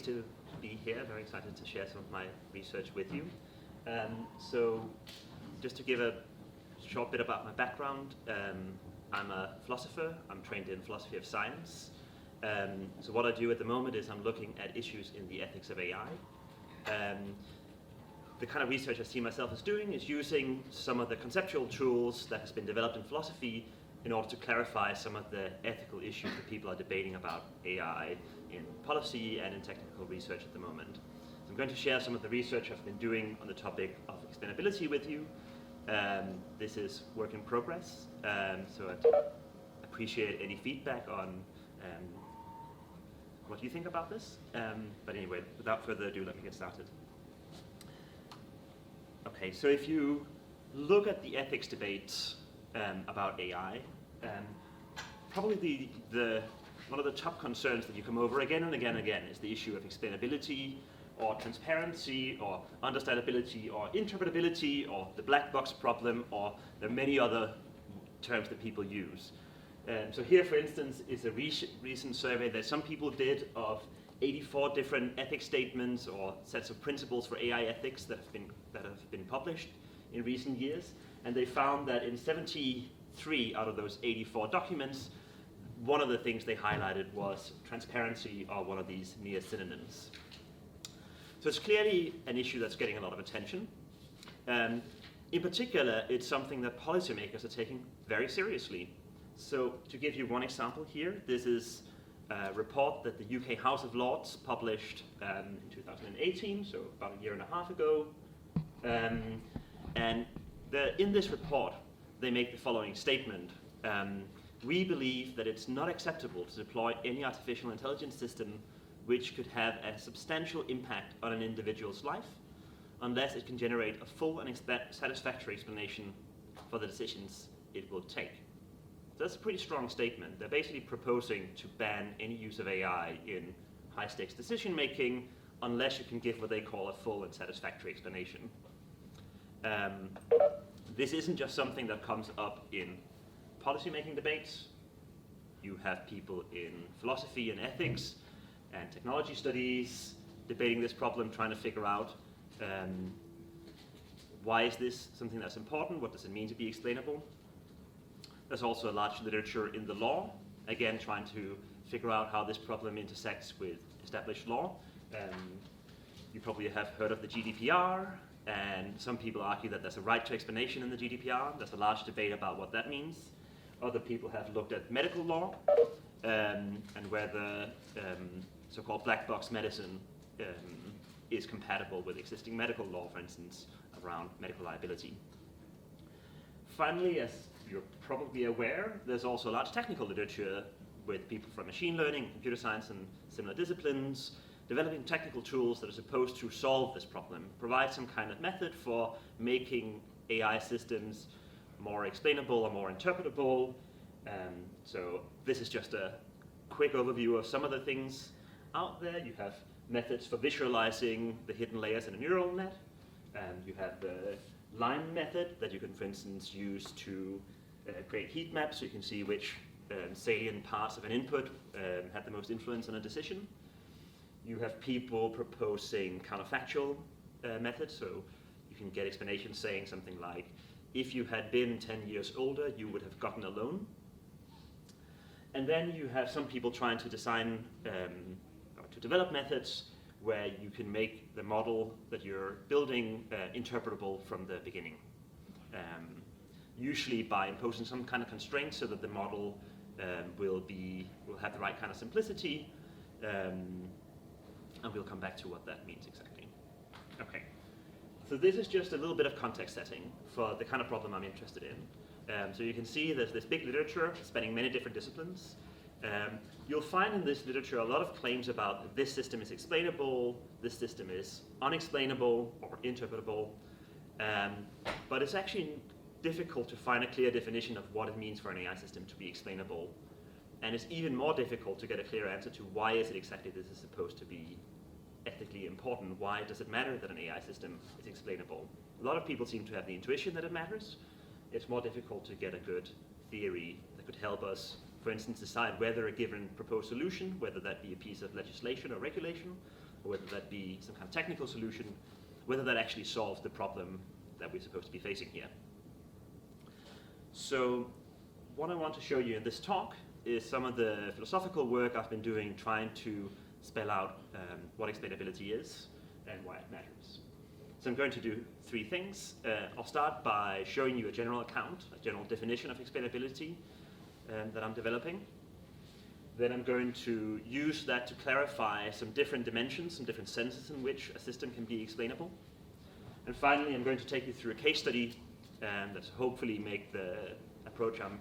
pleased to be here, very excited to share some of my research with you. So just to give a short bit about my background, I'm a philosopher. I'm trained in philosophy of science. So what I do at the moment is I'm looking at issues in the ethics of AI. The kind of research I see myself as doing is using some of the conceptual tools that has been developed in philosophy in order to clarify some of the ethical issues that people are debating about AI in policy and in technical research at the moment. So I'm going to share some of the research I've been doing on the topic of explainability with you. This is work in progress, so I'd appreciate any feedback on what you think about this. But anyway, without further ado, let me get started. Okay, so if you look at the ethics debates about AI, probably one of the top concerns that you come over again and again and again is the issue of explainability, or transparency, or understandability, or interpretability, or the black box problem, or there are many other terms that people use. So here, for instance, is a recent survey that some people did of 84 different ethics statements or sets of principles for AI ethics that have been published in recent years, and they found that in 73 out of those 84 documents, one of the things they highlighted was transparency, or one of these near synonyms. So it's clearly an issue that's getting a lot of attention. In particular, it's something that policymakers are taking very seriously. So to give you one example here, this is a report that the UK House of Lords published in 2018, so about a year and a half ago. And in this report, they make the following statement. We believe that it's not acceptable to deploy any artificial intelligence system which could have a substantial impact on an individual's life unless it can generate a full and satisfactory explanation for the decisions it will take. So that's a pretty strong statement. They're basically proposing to ban any use of AI in high-stakes decision-making unless you can give what they call a full and satisfactory explanation. This isn't just something that comes up in policy-making debates. You have people in philosophy and ethics and technology studies debating this problem, trying to figure out why is this something that's important, what does it mean to be explainable. There's also a large literature in the law, again trying to figure out how this problem intersects with established law. You probably have heard of the GDPR, and some people argue that there's a right to explanation in the GDPR. There's a large debate about what that means. Other people have looked at medical law and whether so-called black box medicine is compatible with existing medical law, for instance, around medical liability. Finally, as you're probably aware, there's also a large technical literature with people from machine learning, computer science, and similar disciplines developing technical tools that are supposed to solve this problem, provide some kind of method for making AI systems more explainable or more interpretable. So this is just a quick overview of some of the things out there. You have methods for visualizing the hidden layers in a neural net. You have the line method that you can, for instance, use to create heat maps so you can see which salient parts of an input had the most influence on a decision. You have people proposing counterfactual methods, so you can get explanations saying something like, if you had been 10 years older, you would have gotten a loan. And then you have some people trying to design or to develop methods where you can make the model that you're building interpretable from the beginning. Usually by imposing some kind of constraint so that the model will have the right kind of simplicity, and we'll come back to what that means exactly. Okay, so this is just a little bit of context setting for the kind of problem I'm interested in. So you can see there's this big literature spanning many different disciplines. You'll find in this literature a lot of claims about this system is explainable, this system is unexplainable or interpretable, but it's actually difficult to find a clear definition of what it means for an AI system to be explainable. And it's even more difficult to get a clear answer to why is it exactly this is supposed to be ethically important. Why does it matter that an AI system is explainable? A lot of people seem to have the intuition that it matters. It's more difficult to get a good theory that could help us, for instance, decide whether a given proposed solution, whether that be a piece of legislation or regulation, or whether that be some kind of technical solution, whether that actually solves the problem that we're supposed to be facing here. So what I want to show you in this talk is some of the philosophical work I've been doing trying to spell out what explainability is and why it matters. So I'm going to do three things. I'll start by showing you a general account, a general definition of explainability that I'm developing. Then I'm going to use that to clarify some different dimensions, some different senses in which a system can be explainable. And finally, I'm going to take you through a case study that hopefully make the approach I'm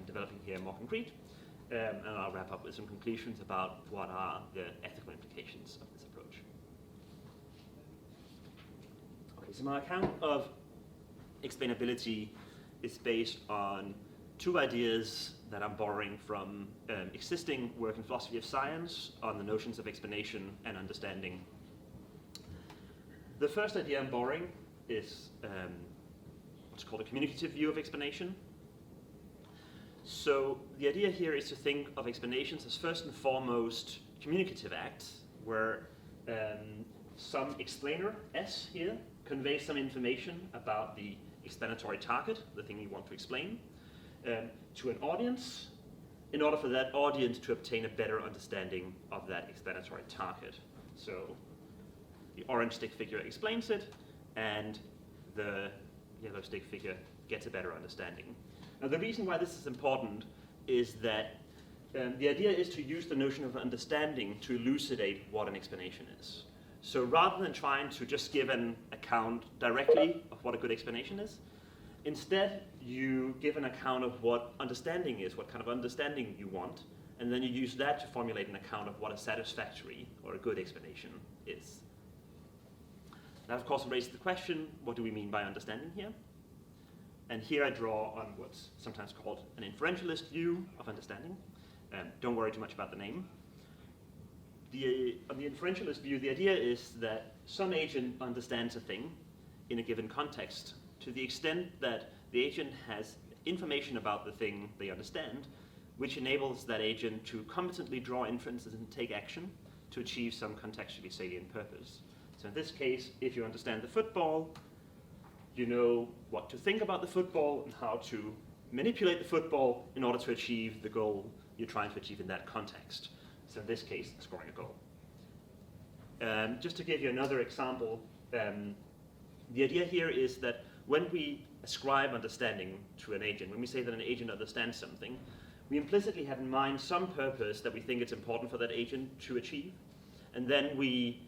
developing here more concrete. And I'll wrap up with some conclusions about what are the ethical implications of this approach. Okay, so my account of explainability is based on two ideas that I'm borrowing from existing work in philosophy of science on the notions of explanation and understanding. The first idea I'm borrowing is what's called a communicative view of explanation. So the idea here is to think of explanations as first and foremost communicative acts, where some explainer, S here, conveys some information about the explanatory target, the thing you want to explain, to an audience, in order for that audience to obtain a better understanding of that explanatory target. So the orange stick figure explains it, and the yellow stick figure gets a better understanding. Now the reason why this is important is that the idea is to use the notion of understanding to elucidate what an explanation is. So rather than trying to just give an account directly of what a good explanation is, instead you give an account of what understanding is, what kind of understanding you want, and then you use that to formulate an account of what a satisfactory or a good explanation is. That of course raises the question, what do we mean by understanding here? And here I draw on what's sometimes called an inferentialist view of understanding. Don't worry too much about the name. On the inferentialist view, the idea is that some agent understands a thing in a given context to the extent that the agent has information about the thing they understand, which enables that agent to competently draw inferences and take action to achieve some contextually salient purpose. So in this case, if you understand the football, you know what to think about the football and how to manipulate the football in order to achieve the goal you're trying to achieve in that context. So in this case, scoring a goal. Just to give you another example, the idea here is that when we ascribe understanding to an agent, when we say that an agent understands something, we implicitly have in mind some purpose that we think it's important for that agent to achieve, and then we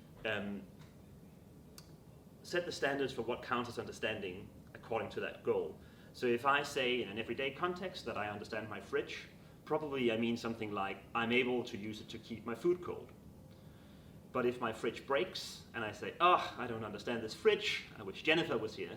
set the standards for what counts as understanding according to that goal. So if I say in an everyday context that I understand my fridge, probably I mean something like, I'm able to use it to keep my food cold. But if my fridge breaks and I say, I don't understand this fridge, I wish Jennifer was here,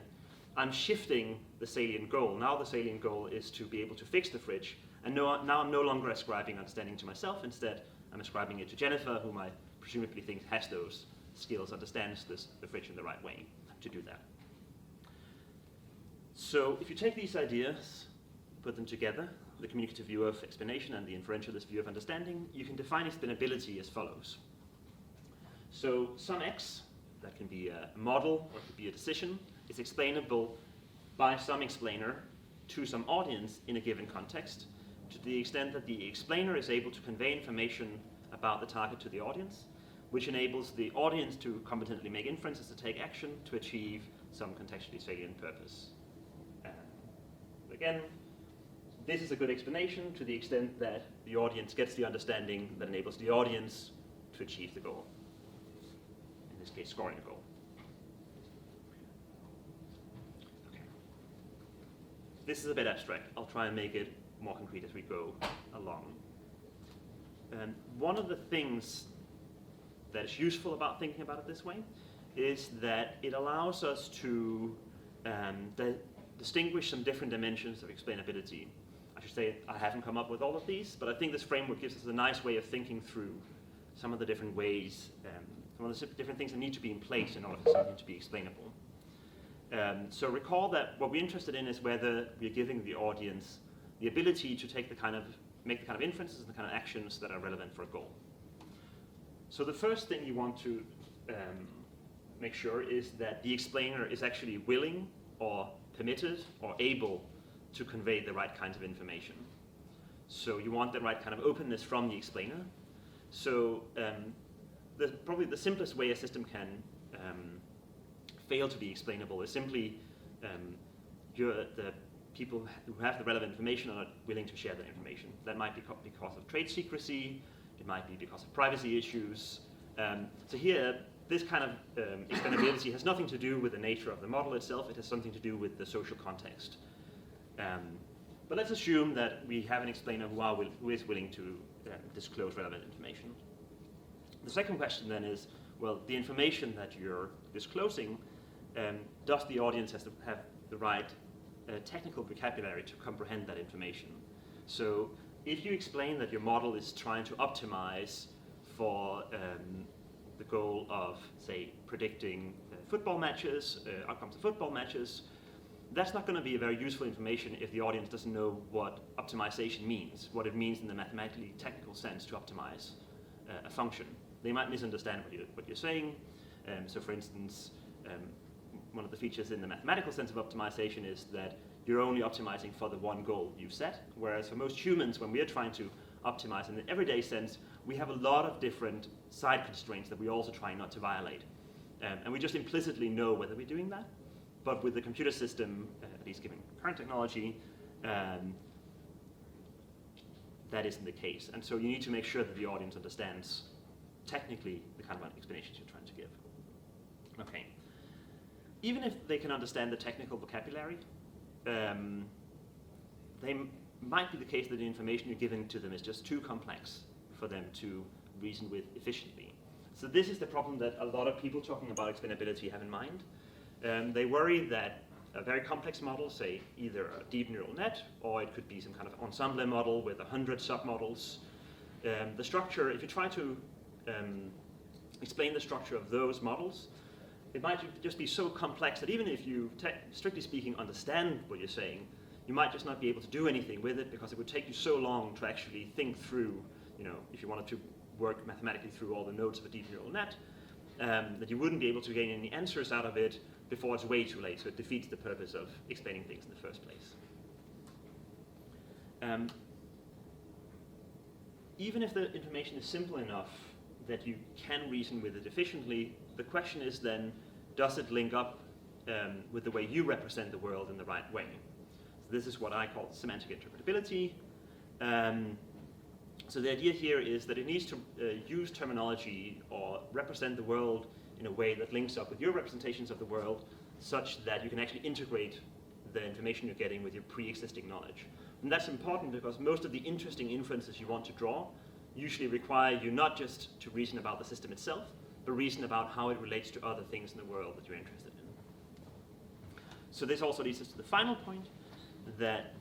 I'm shifting the salient goal. Now the salient goal is to be able to fix the fridge, and now I'm no longer ascribing understanding to myself. Instead, I'm ascribing it to Jennifer, whom I presumably think has those skills, understands the fridge in the right way to do that. So if you take these ideas, put them together, the communicative view of explanation and the inferentialist view of understanding, you can define explainability as follows. So some X, that can be a model or it could be a decision, is explainable by some explainer to some audience in a given context, to the extent that the explainer is able to convey information about the target to the audience, which enables the audience to competently make inferences to take action to achieve some contextually salient purpose. Again, this is a good explanation to the extent that the audience gets the understanding that enables the audience to achieve the goal. In this case, scoring a goal. Okay. This is a bit abstract. I'll try and make it more concrete as we go along. One of the things that is useful about thinking about it this way is that it allows us to distinguish some different dimensions of explainability. I should say I haven't come up with all of these, but I think this framework gives us a nice way of thinking through some of the different ways, some of the different things that need to be in place in order for something to be explainable. So recall that what we're interested in is whether we're giving the audience the ability to make the kind of inferences and the kind of actions that are relevant for a goal. So the first thing you want to make sure is that the explainer is actually willing or permitted or able to convey the right kinds of information. So you want the right kind of openness from the explainer. So probably the simplest way a system can fail to be explainable is simply the people who have the relevant information are not willing to share that information. That might be because of trade secrecy, it might be because of privacy issues. So here, this kind of explainability has nothing to do with the nature of the model itself, it has something to do with the social context. But let's assume that we have an explainer who is willing to disclose relevant information. The second question then is, well, the information that you're disclosing, does the audience have the right technical vocabulary to comprehend that information? So if you explain that your model is trying to optimize for the goal of, say, predicting football matches, outcomes of football matches, that's not going to be a very useful information if the audience doesn't know what optimization means, what it means in the mathematically technical sense to optimize a function. They might misunderstand what you're saying. So for instance, one of the features in the mathematical sense of optimization is that you're only optimizing for the one goal you've set, whereas for most humans, when we are trying to optimize in the everyday sense, we have a lot of different side constraints that we're also trying not to violate. And we just implicitly know whether we're doing that. But with the computer system, at least given current technology, that isn't the case. And so you need to make sure that the audience understands technically the kind of explanations you're trying to give. Okay. Even if they can understand the technical vocabulary, they might be the case that the information you're giving to them is just too complex for them to reason with efficiently. So this is the problem that a lot of people talking about explainability have in mind. They worry that a very complex model, say either a deep neural net, or it could be some kind of ensemble model with 100 submodels. The structure, if you try to explain the structure of those models, it might just be so complex that even if you, strictly speaking, understand what you're saying, you might just not be able to do anything with it because it would take you so long to actually think through, if you wanted to work mathematically through all the nodes of a deep neural net, that you wouldn't be able to gain any answers out of it before it's way too late, so it defeats the purpose of explaining things in the first place. Even if the information is simple enough that you can reason with it efficiently, the question is then, does it link up with the way you represent the world in the right way? So this is what I call semantic interpretability. So the idea here is that it needs to use terminology or represent the world in a way that links up with your representations of the world, such that you can actually integrate the information you're getting with your pre-existing knowledge. And that's important because most of the interesting inferences you want to draw usually require you not just to reason about the system itself, but reason about how it relates to other things in the world that you're interested in. So this also leads us to the final point, that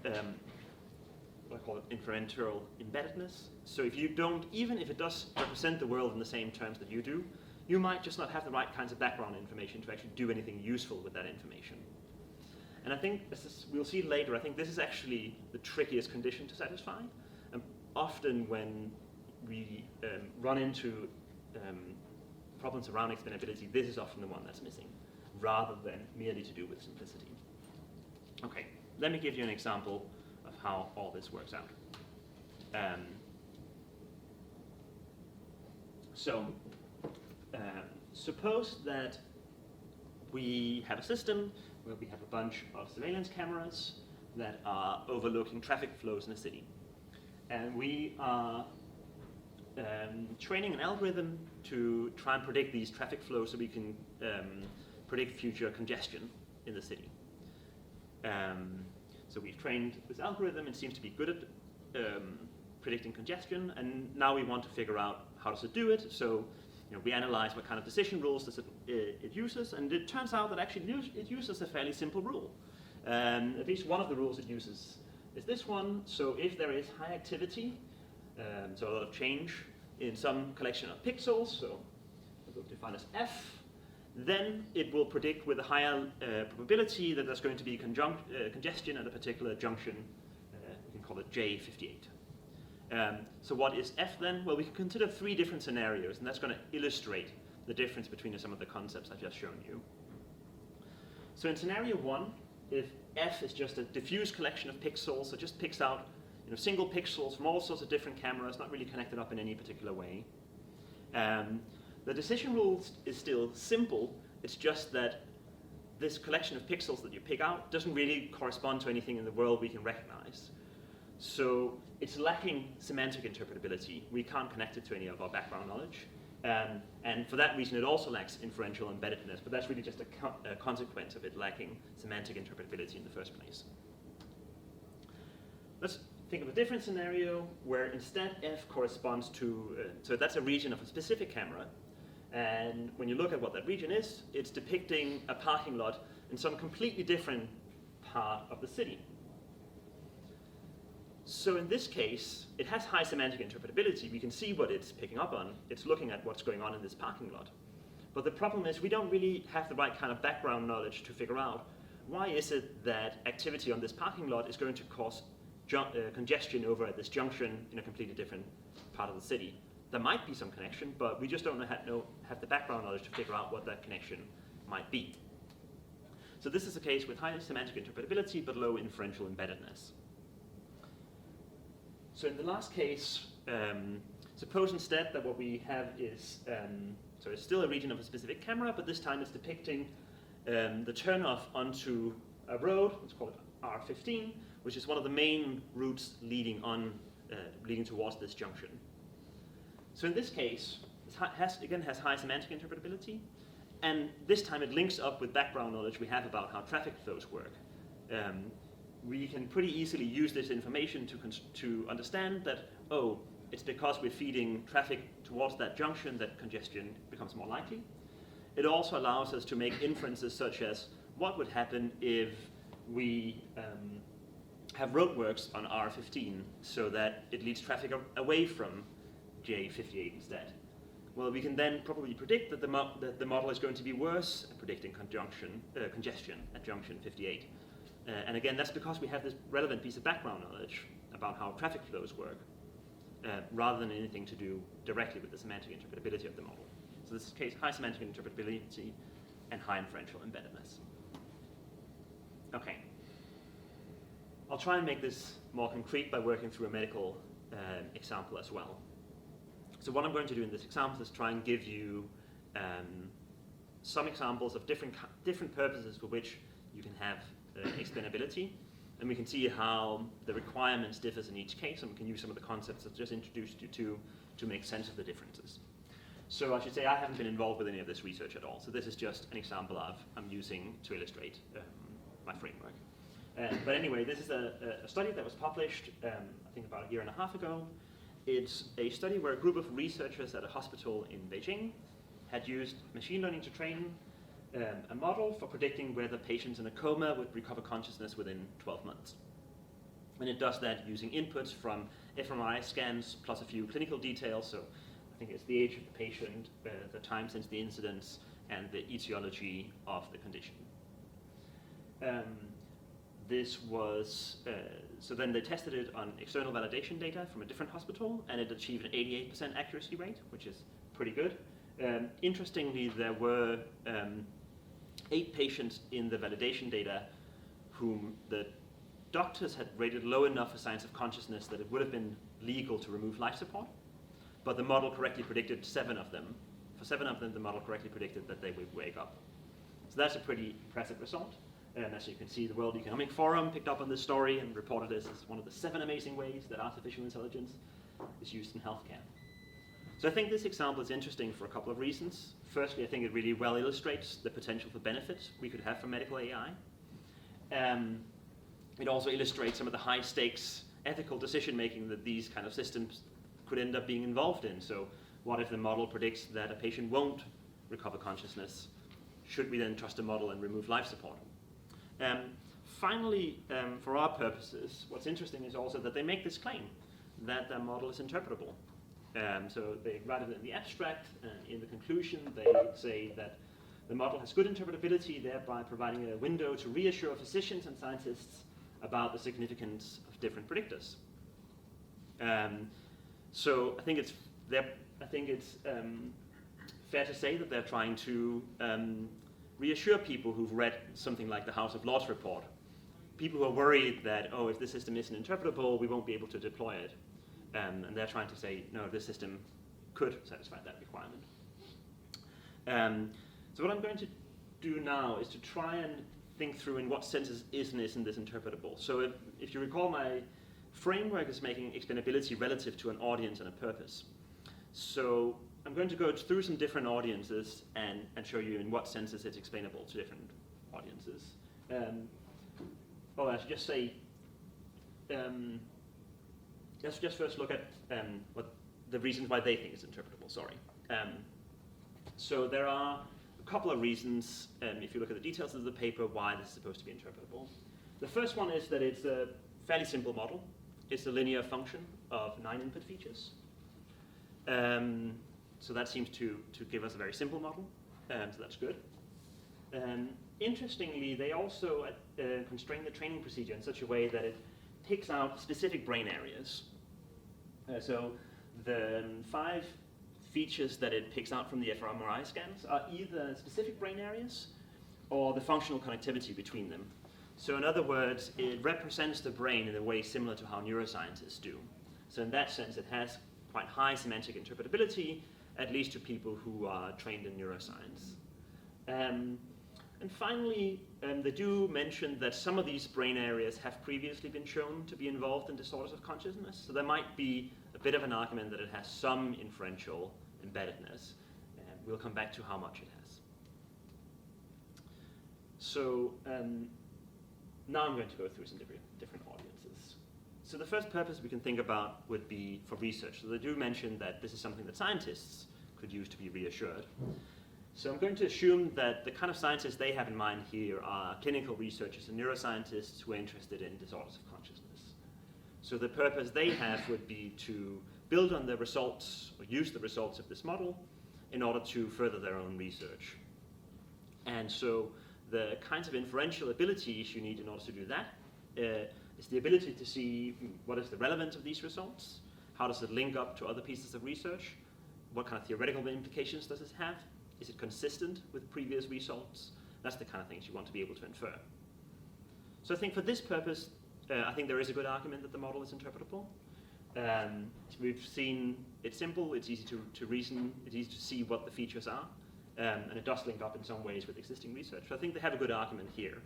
what I call inferential embeddedness. So if you don't, even if it does represent the world in the same terms that you do, you might just not have the right kinds of background information to actually do anything useful with that information. And I think, as we'll see later, I think this is actually the trickiest condition to satisfy. And often when we run into problems around explainability, this is often the one that's missing, rather than merely to do with simplicity. Okay, let me give you an example of how all this works out. Suppose that we have a system where we have a bunch of surveillance cameras that are overlooking traffic flows in a city. And we are training an algorithm to try and predict these traffic flows so we can predict future congestion in the city. So we've trained this algorithm, it seems to be good at predicting congestion, and now we want to figure out how does it do it. So we analyze what kind of decision rules does it uses, and it turns out that actually it uses a fairly simple rule. At least one of the rules it uses is this one. So if there is high activity, so a lot of change in some collection of pixels, so we'll define as F, then it will predict with a higher probability that there's going to be congestion at a particular junction. We can call it J58. So what is F then? Well, we can consider 3 different scenarios, and that's going to illustrate the difference between some of the concepts I've just shown you. So in scenario 1, if f is just a diffuse collection of pixels, so just picks out single pixels from all sorts of different cameras, not really connected up in any particular way, the decision rule is still simple. It's just that this collection of pixels that you pick out doesn't really correspond to anything in the world we can recognize. So it's lacking semantic interpretability. We can't connect it to any of our background knowledge. And for that reason, it also lacks inferential embeddedness, but that's really just a consequence of it lacking semantic interpretability in the first place. Let's think of a different scenario where instead f corresponds to, so that's a region of a specific camera. And when you look at what that region is, it's depicting a parking lot in some completely different part of the city. So in this case, it has high semantic interpretability. We can see what it's picking up on. It's looking at what's going on in this parking lot. But the problem is we don't really have the right kind of background knowledge to figure out why is it that activity on this parking lot is going to cause congestion over at this junction in a completely different part of the city. There might be some connection, but we just don't have the background knowledge to figure out what that connection might be. So this is a case with high semantic interpretability but low inferential embeddedness. So in the last case, suppose instead that what we have is, so it's still a region of a specific camera, but this time it's depicting the turnoff onto a road, let's call it R15, which is one of the main routes leading towards this junction. So in this case, it has high semantic interpretability, and this time it links up with background knowledge we have about how traffic flows work. We can pretty easily use this information to understand that, oh, it's because we're feeding traffic towards that junction that congestion becomes more likely. It also allows us to make inferences such as what would happen if we have roadworks on R15 so that it leads traffic away from J58 instead. Well, we can then probably predict that the model is going to be worse at predicting congestion at junction 58. And again, that's because we have this relevant piece of background knowledge about how traffic flows work, rather than anything to do directly with the semantic interpretability of the model. So this is case high semantic interpretability and high inferential embeddedness. Okay. I'll try and make this more concrete by working through a medical example as well. So what I'm going to do in this example is try and give you some examples of different purposes for which you can have explainability, and we can see how the requirements differs in each case, and we can use some of the concepts I've just introduced you to make sense of the differences. So I should say I haven't been involved with any of this research at all, so this is just an example I'm using to illustrate my framework. But anyway, this is a study that was published, I think about a year and a half ago. It's a study where a group of researchers at a hospital in Beijing had used machine learning to train a model for predicting whether patients in a coma would recover consciousness within 12 months. And it does that using inputs from fMRI scans plus a few clinical details. So I think it's the age of the patient, the time since the incidence, and the etiology of the condition. This was, so then they tested it on external validation data from a different hospital, and it achieved an 88% accuracy rate, which is pretty good. Interestingly, there were 8 patients in the validation data whom the doctors had rated low enough for signs of consciousness that it would have been legal to remove life support, but the model correctly predicted 7 of them. For 7 of them, the model correctly predicted that they would wake up. So that's a pretty impressive result. And as you can see, the World Economic Forum picked up on this story and reported this as one of the 7 amazing ways that artificial intelligence is used in healthcare. So I think this example is interesting for a couple of reasons. Firstly, I think it really well illustrates the potential for benefits we could have from medical AI. It also illustrates some of the high stakes ethical decision making that these kind of systems could end up being involved in. So what if the model predicts that a patient won't recover consciousness? Should we then trust a model and remove life support? Finally, for our purposes, what's interesting is also that they make this claim that their model is interpretable. So they write it in the abstract, and in the conclusion they say that the model has good interpretability, thereby providing a window to reassure physicians and scientists about the significance of different predictors. So I think it's fair to say that they're trying to reassure people who've read something like the House of Lords report. People who are worried that, oh, if this system isn't interpretable, we won't be able to deploy it. And they're trying to say, no, this system could satisfy that requirement. So what I'm going to do now is to try and think through in what senses is and isn't this interpretable. So if you recall, my framework is making explainability relative to an audience and a purpose. So I'm going to go through some different audiences and show you in what senses it's explainable to different audiences. I should just say, let's just first look at what the reasons why they think it's interpretable, sorry. So there are a couple of reasons, if you look at the details of the paper, why this is supposed to be interpretable. The first one is that it's a fairly simple model. It's a linear function of 9 input features. So that seems to give us a very simple model, so that's good. Interestingly, they also constrain the training procedure in such a way that it picks out specific brain areas. So the 5 features that it picks out from the fMRI scans are either specific brain areas or the functional connectivity between them. So in other words, it represents the brain in a way similar to how neuroscientists do. So in that sense, it has quite high semantic interpretability, at least to people who are trained in neuroscience. And finally, they do mention that some of these brain areas have previously been shown to be involved in disorders of consciousness. So there might be a bit of an argument that it has some inferential embeddedness. We'll come back to how much it has. So now I'm going to go through some different audiences. So the first purpose we can think about would be for research. So they do mention that this is something that scientists could use to be reassured. So I'm going to assume that the kind of scientists they have in mind here are clinical researchers and neuroscientists who are interested in disorders of consciousness. So the purpose they have would be to build on the results or use the results of this model in order to further their own research. And so the kinds of inferential abilities you need in order to do that is the ability to see what is the relevance of these results, how does it link up to other pieces of research, what kind of theoretical implications does this have, is it consistent with previous results? That's the kind of things you want to be able to infer. So I think for this purpose, I think there is a good argument that the model is interpretable. We've seen it's simple, it's easy to reason, it's easy to see what the features are, and it does link up in some ways with existing research. So I think they have a good argument here.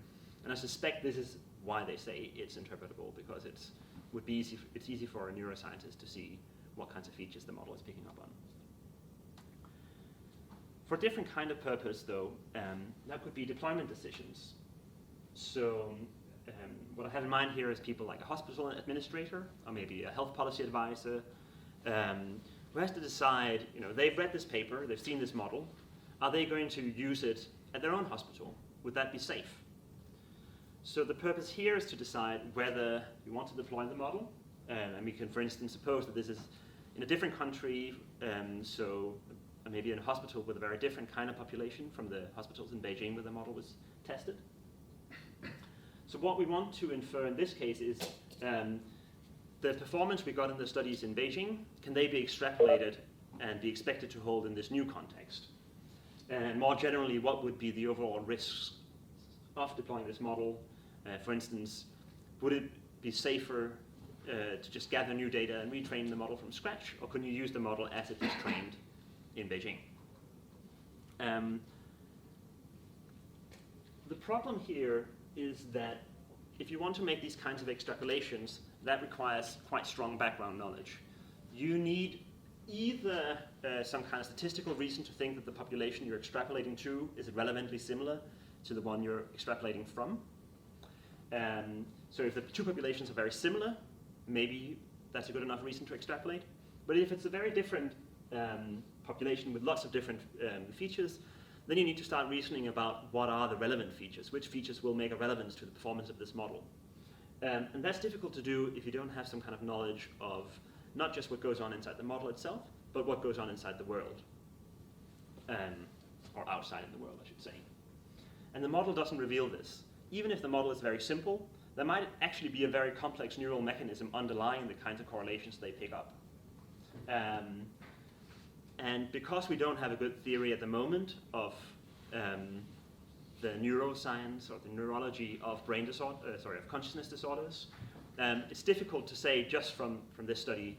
And I suspect this is why they say it's interpretable, because it's easy for a neuroscientist to see what kinds of features the model is picking up on. For a different kind of purpose, though, that could be deployment decisions. So what I have in mind here is people like a hospital administrator, or maybe a health policy advisor, who has to decide, they've read this paper, they've seen this model, are they going to use it at their own hospital? Would that be safe? So the purpose here is to decide whether we want to deploy the model, and we can, for instance, suppose that this is in a different country, so maybe in a hospital with a very different kind of population from the hospitals in Beijing where the model was tested. So what we want to infer in this case is the performance we got in the studies in Beijing, can they be extrapolated and be expected to hold in this new context? And more generally, what would be the overall risks of deploying this model? For instance, would it be safer to just gather new data and retrain the model from scratch, or can you use the model as it was trained in Beijing? The problem here is that if you want to make these kinds of extrapolations, that requires quite strong background knowledge. You need either some kind of statistical reason to think that the population you're extrapolating to is relevantly similar to the one you're extrapolating from. So if the two populations are very similar, maybe that's a good enough reason to extrapolate. But if it's a very different population with lots of different features, then you need to start reasoning about what are the relevant features, which features will make a relevance to the performance of this model. And that's difficult to do if you don't have some kind of knowledge of not just what goes on inside the model itself, but what goes on inside the world, or outside in the world, I should say. And the model doesn't reveal this. Even if the model is very simple, there might actually be a very complex neural mechanism underlying the kinds of correlations they pick up. And because we don't have a good theory at the moment of the neuroscience or the neurology of of consciousness disorders, it's difficult to say just from this study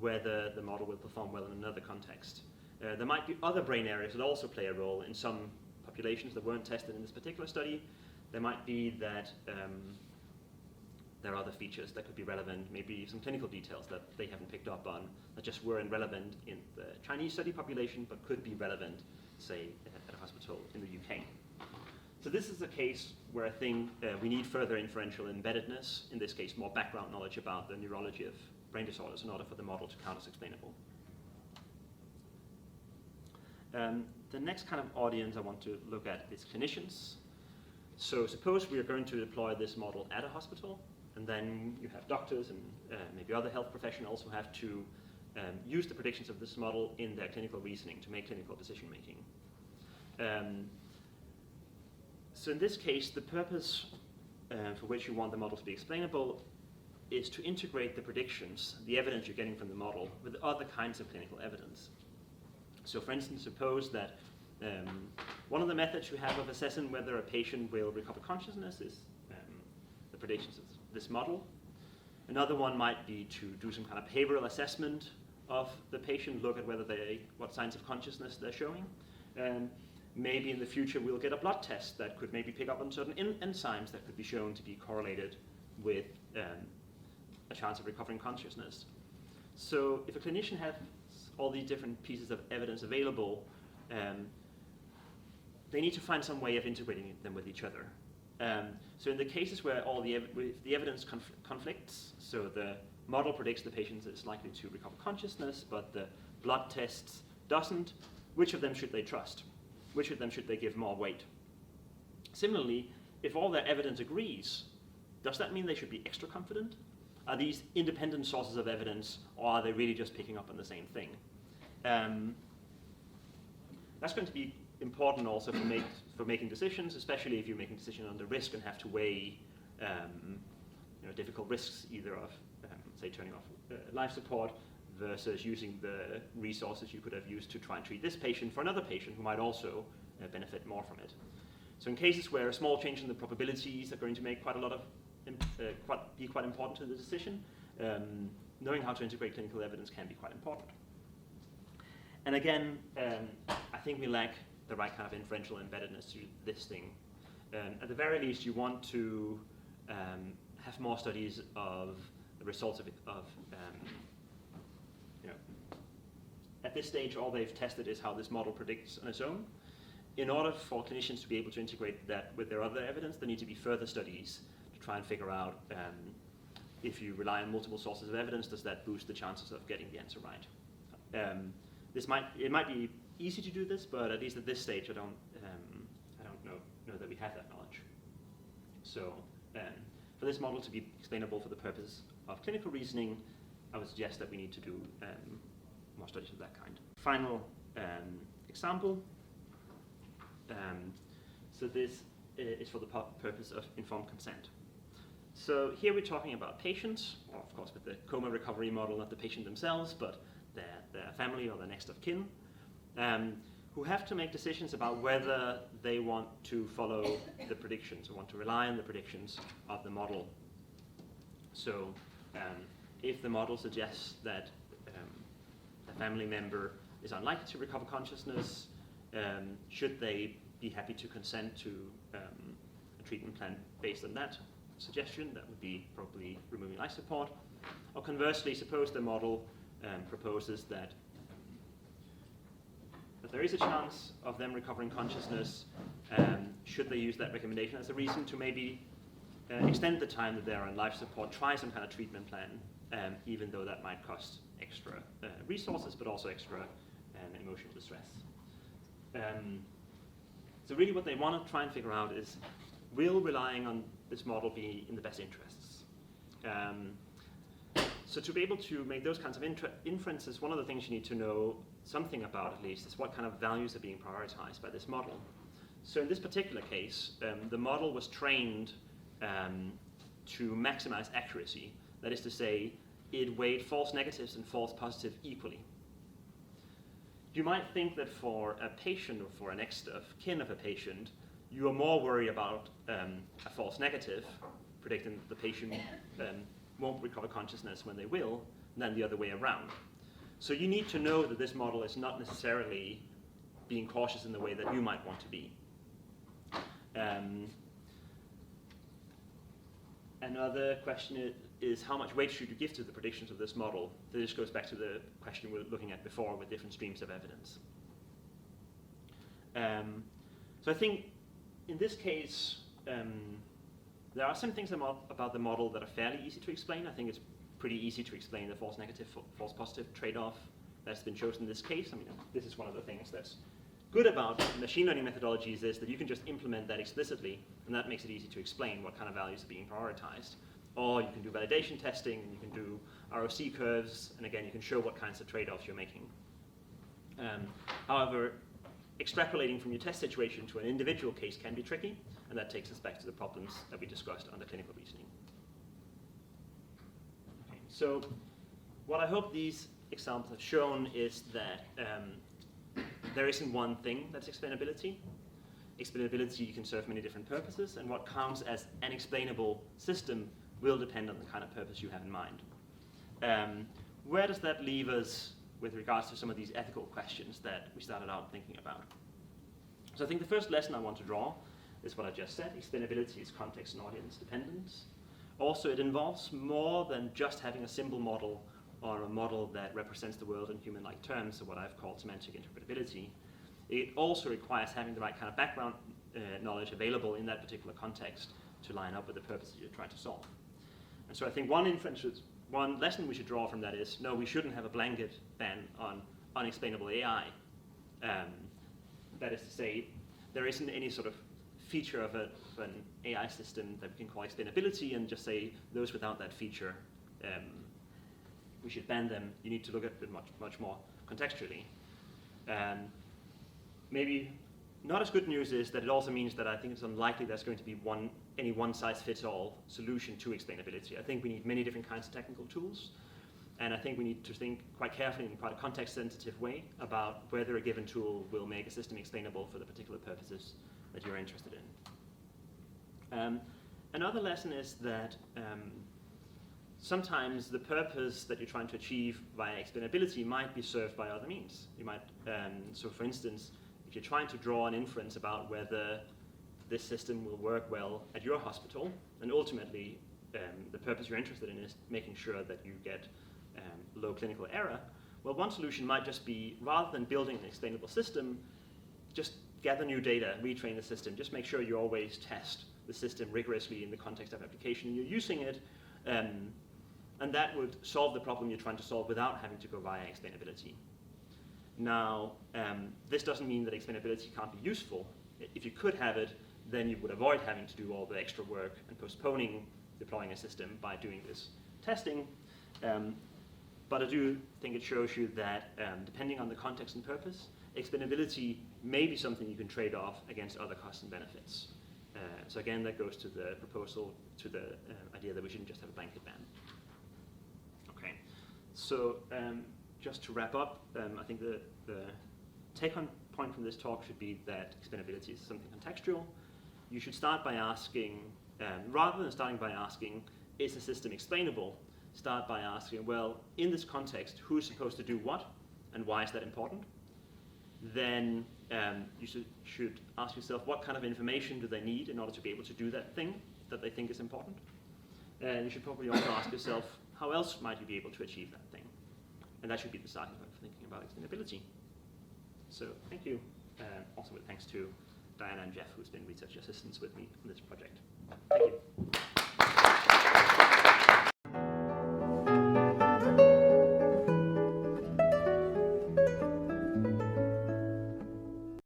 whether the model will perform well in another context. There might be other brain areas that also play a role in some populations that weren't tested in this particular study. There might be that there are other features that could be relevant, maybe some clinical details that they haven't picked up on that just weren't relevant in the Chinese study population but could be relevant, say, at a hospital in the UK. So this is a case where I think we need further inferential embeddedness, in this case more background knowledge about the neurology of brain disorders in order for the model to count as explainable. The next kind of audience I want to look at is clinicians. So suppose we are going to deploy this model at a hospital, and then you have doctors and maybe other health professionals who have to use the predictions of this model in their clinical reasoning to make clinical decision making. So in this case, the purpose for which you want the model to be explainable is to integrate the predictions, the evidence you're getting from the model, with other kinds of clinical evidence. So for instance, suppose that one of the methods you have of assessing whether a patient will recover consciousness is the predictions of this model. Another one might be to do some kind of behavioral assessment of the patient, look at what signs of consciousness they're showing. Maybe in the future we'll get a blood test that could maybe pick up on certain enzymes that could be shown to be correlated with a chance of recovering consciousness. So if a clinician has all these different pieces of evidence available, they need to find some way of integrating them with each other. So in the cases where the evidence conflicts, so the model predicts the patient is likely to recover consciousness, but the blood tests doesn't, which of them should they trust? Which of them should they give more weight? Similarly, if all their evidence agrees, does that mean they should be extra confident? Are these independent sources of evidence, or are they really just picking up on the same thing? That's going to be important also for making decisions, especially if you're making decisions under risk and have to weigh difficult risks, either of, say, turning off life support versus using the resources you could have used to try and treat this patient for another patient who might also benefit more from it. So in cases where a small change in the probabilities are going to make quite a lot of be quite important to the decision, knowing how to integrate clinical evidence can be quite important. And again, I think we lack the right kind of inferential embeddedness to this thing. At the very least, you want to have more studies of the results of at this stage, all they've tested is how this model predicts on its own. In order for clinicians to be able to integrate that with their other evidence, there need to be further studies to try and figure out if you rely on multiple sources of evidence, does that boost the chances of getting the answer right? It might be easy to do this, but at least at this stage, I don't know that we have that knowledge. So for this model to be explainable for the purpose of clinical reasoning, I would suggest that we need to do more studies of that kind. Final example. So this is for the purpose of informed consent. So here we're talking about patients, or of course with the coma recovery model, not the patient themselves, but their family or their next of kin, who have to make decisions about whether they want to follow the predictions or want to rely on the predictions of the model. So if the model suggests that a family member is unlikely to recover consciousness, should they be happy to consent to a treatment plan based on that suggestion? That would be probably removing life support. Or conversely, suppose the model proposes that there is a chance of them recovering consciousness, should they use that recommendation as a reason to maybe extend the time that they're on life support, try some kind of treatment plan, even though that might cost extra resources, but also extra emotional distress. So really what they want to try and figure out is, will relying on this model be in the best interests? So to be able to make those kinds of inferences, one of the things you need to know something about, at least, is what kind of values are being prioritized by this model. So in this particular case, the model was trained to maximize accuracy. That is to say, it weighed false negatives and false positives equally. you might think that for a patient or for a next of kin of a patient, you are more worried about a false negative, predicting that the patient won't recover consciousness when they will, than the other way around. So you need to know that this model is not necessarily being cautious in the way that you might want to be. Another question is how much weight should you give to the predictions of this model? This goes back to the question we were looking at before with different streams of evidence. So I think in this case, there are some things about the model that are fairly easy to explain. I think it's pretty easy to explain the false negative, false positive trade-off that's been chosen in this case. I mean, this is one of the things that's good about machine learning methodologies is that you can just implement that explicitly, and that makes it easy to explain what kind of values are being prioritized. Or you can do validation testing, and you can do ROC curves, and again, you can show what kinds of trade-offs you're making. However, extrapolating from your test situation to an individual case can be tricky, and that takes us back to the problems that we discussed under clinical reasoning. Okay, so what I hope these examples have shown is that there isn't one thing that's explainability. Explainability can serve many different purposes, and what counts as an explainable system will depend on the kind of purpose you have in mind. Where does that leave us with regards to some of these ethical questions that we started out thinking about? So I think the first lesson I want to draw is what I just said. Explainability is context and audience dependence. Also, it involves more than just having a simple model or a model that represents the world in human-like terms, so what I've called semantic interpretability. It also requires having the right kind of background knowledge available in that particular context to line up with the purpose that you're trying to solve. And so I think one lesson we should draw from that is, no, we shouldn't have a blanket ban on unexplainable AI. That is to say, there isn't any sort of feature of an AI system that we can call explainability and just say those without that feature, we should ban them. You need to look at it much more contextually. Maybe not as good news is that it also means that I think it's unlikely there's going to be any one-size-fits-all solution to explainability. I think we need many different kinds of technical tools, and I think we need to think quite carefully in quite a context-sensitive way about whether a given tool will make a system explainable for the particular purposes that you're interested in. Another lesson is that sometimes the purpose that you're trying to achieve via explainability might be served by other means. You might, so for instance, if you're trying to draw an inference about whether this system will work well at your hospital, and ultimately the purpose you're interested in is making sure that you get low clinical error, well, one solution might just be, rather than building an explainable system, just gather new data, retrain the system, just make sure you always test the system rigorously in the context of application you're using it, and that would solve the problem you're trying to solve without having to go via explainability. Now, this doesn't mean that explainability can't be useful. If you could have it, then you would avoid having to do all the extra work and postponing deploying a system by doing this testing. But I do think it shows you that depending on the context and purpose, explainability may be something you can trade off against other costs and benefits. So again, that goes to the proposal, to the idea that we shouldn't just have a blanket ban. Okay, so just to wrap up, I think the take-home point from this talk should be that explainability is something contextual. You should start by asking, rather than starting by asking, is the system explainable? Start by asking, well, in this context, who is supposed to do what, and why is that important? Then you should ask yourself, what kind of information do they need in order to be able to do that thing that they think is important? And you should probably also ask yourself, how else might you be able to achieve that thing? And that should be the starting point for thinking about explainability. So thank you. Also with thanks to Diana and Jeff, who's been research assistants with me on this project. Thank you.